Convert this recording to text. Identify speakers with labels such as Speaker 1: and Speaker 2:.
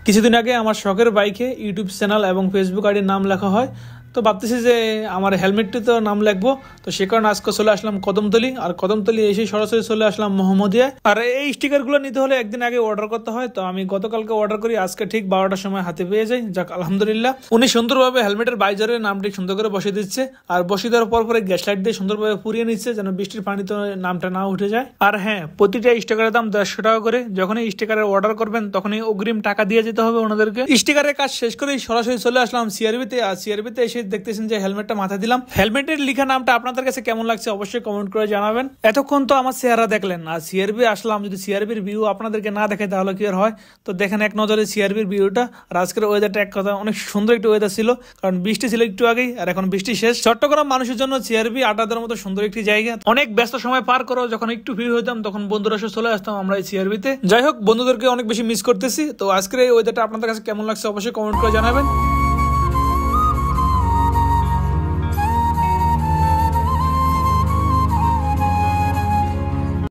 Speaker 1: কিছুদিন আগে আমার শখের বাইকে ইউটিউব চ্যানেল এবং ফেসবুক আইডির নাম লেখা হয়, তো ভাবতেছি যে আমার হেলমেটটি তো নাম লিখবো। তো সে কারণে আজকে চলে আসলাম কদমতলি, আর কদমতলি এসে সরাসরি চলে আসলাম মোহাম্মদিয়ায়। আর এই স্টিকারগুলো নিতে হলে একদিন আগে অর্ডার করতে হয়, তো আমি গতকালকে অর্ডার করি, আজকে ঠিক 12টার সময় হাতে পেয়ে যাই। যাক আলহামদুলিল্লাহ। উনি সুন্দরভাবে হেলমেটের বাইজারের নামটি সুন্দর করে বসিয়ে দিচ্ছে, আর বসিয়ে দেওয়ার পর পরে গ্যাস লাইট দিয়ে সুন্দরভাবে পুড়িয়ে নিচ্ছে যেন বৃষ্টির পানিতে নামটা না উঠে যায়। আর হ্যাঁ, প্রতিটা স্টিকারের দাম 150 টাকা করে। যখনই স্টিকারের অর্ডার করবেন তখনই অগ্রিম টাকা দিয়ে যেতে হবে ওনাদেরকে। স্টিকারের কাজ শেষ করেই সরাসরি চলে আসলাম সিআরবিতে। আর সিআরবিতে এসে দেখতেছেন যে হেলমেটটা মাথায় দিলাম। হেলমেটের লেখা নামটা আপনাদের কাছে কেমন লাগছে অবশ্যই কমেন্ট করে জানাবেন। এতক্ষণ তো আমার চেহারা দেখলেন, আর সিআরবি আসলাম, যদি সিআরবির ভিউ আপনাদেরকে না দেখে তাহলে কি আর হয়। তো দেখেন এক নজরে সিআরবির ভিউটা। আর আজকের ওয়েদারটা এক কথা অনেক সুন্দর একটি ওয়েদার ছিল, কারণ বৃষ্টি ছিল একটু আগেই, আর এখন বৃষ্টি শেষ। চট্টগ্রাম মানুষের জন্য সিআরবি আড্ডার মতো সুন্দর একটি জায়গা। অনেক ব্যস্ত সময় পার করো, যখন একটু ফ্রি হইতাম তখন বন্ধুরা সাথে চলে আসতাম আমরা এই সিআরবিতে। যাই হোক, বন্ধুদেরকে অনেক বেশি মিস করতেছি। তো আজকের এই ওয়েদারটা আপনাদের কাছে কেমন লাগছে অবশ্যই কমেন্ট করে জানাবেন।